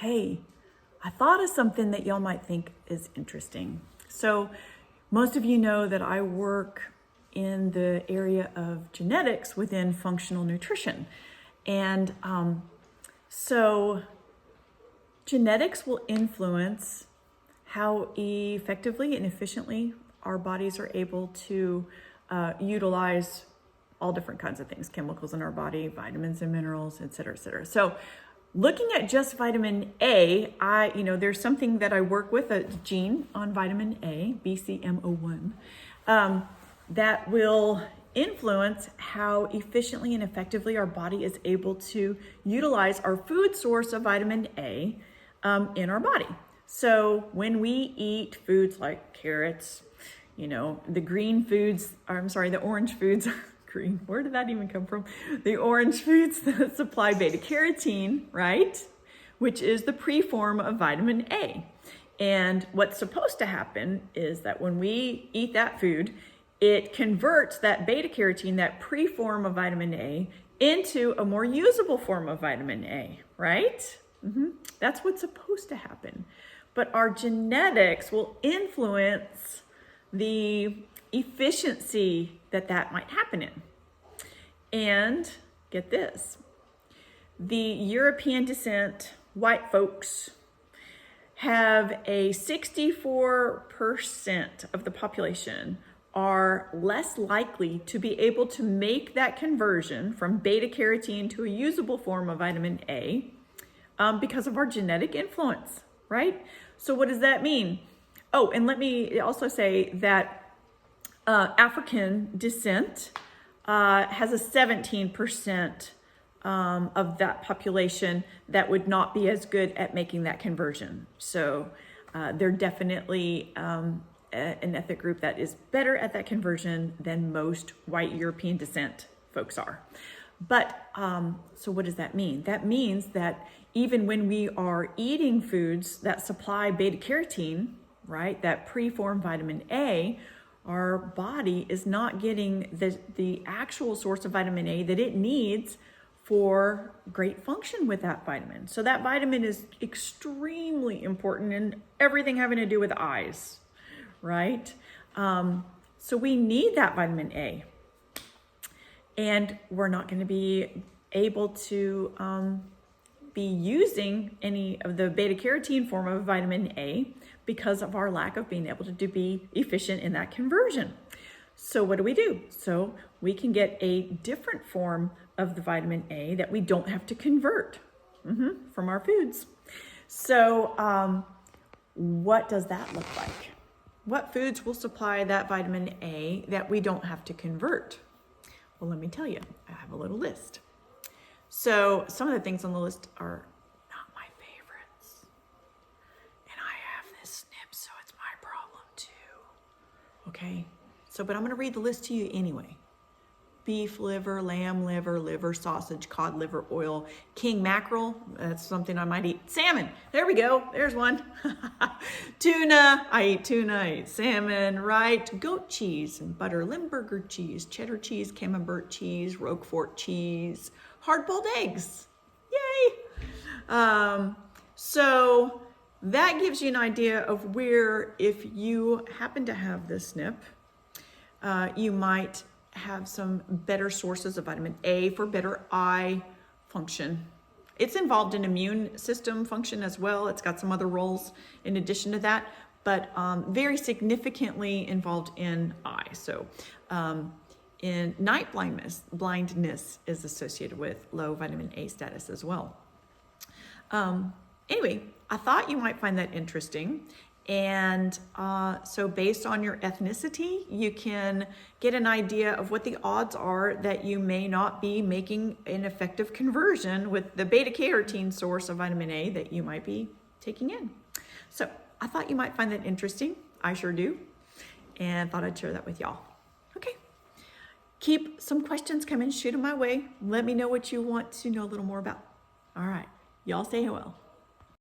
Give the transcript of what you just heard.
hey, I thought of something that y'all might think is interesting. So most of you know that I work in the area of genetics within functional nutrition. And so genetics will influence how effectively and efficiently our bodies are able to utilize all different kinds of things, chemicals in our body, vitamins and minerals, et cetera, et cetera. So looking at just vitamin A, there's something that I work with, a gene on vitamin A, BCMO1, that will influence how efficiently and effectively our body is able to utilize our food source of vitamin A in our body. So when we eat foods like carrots, the orange foods, green, where did that even come from? The orange foods that supply beta carotene, right? Which is the pre-form of vitamin A. And what's supposed to happen is that when we eat that food, it converts that beta carotene, that pre-form of vitamin A, into a more usable form of vitamin A, right? That's what's supposed to happen. But our genetics will influence the efficiency that might happen in. And get this, the European descent white folks have a 64% of the population are less likely to be able to make that conversion from beta carotene to a usable form of vitamin A because of our genetic influence, right? So what does that mean? Oh, and let me also say that African descent has a 17% of that population that would not be as good at making that conversion. So they're definitely an ethnic group that is better at that conversion than most white European descent folks are. But so what does that mean? That means that even when we are eating foods that supply beta carotene, right, that pre-formed vitamin A, our body is not getting the actual source of vitamin A that it needs for great function with that vitamin. So that vitamin is extremely important in everything having to do with eyes, right? So we need that vitamin A. And we're not going to be able to be using any of the beta carotene form of vitamin A because of our lack of being able to be efficient in that conversion. So what do? So we can get a different form of the vitamin A that we don't have to convert from our foods. So what does that look like? What foods will supply that vitamin A that we don't have to convert? Well, let me tell you, I have a little list. So some of the things on the list are not my favorites. And I have this SNP, so it's my problem too. Okay? So, but I'm going to read the list to you anyway. Beef liver, lamb liver, liver sausage, cod liver oil, king mackerel, that's something I might eat. Salmon, there we go, there's one. Tuna, I eat tuna, I eat salmon, right? Goat cheese and butter, Limburger cheese, cheddar cheese, camembert cheese, Roquefort cheese, hard-boiled eggs, yay! So that gives you an idea of where, if you happen to have this SNP, you might have some better sources of vitamin A for better eye function. It's involved in immune system function as well. It's got some other roles in addition to that, but very significantly involved in eye. So in night blindness is associated with low vitamin A status as well. Anyway, I thought you might find that interesting. And so based on your ethnicity, you can get an idea of what the odds are that you may not be making an effective conversion with the beta carotene source of vitamin A that you might be taking in. So I thought you might find that interesting. I sure do. And thought I'd share that with y'all. Okay. Keep some questions coming, shoot them my way. Let me know what you want to know a little more about. All right. Y'all stay well.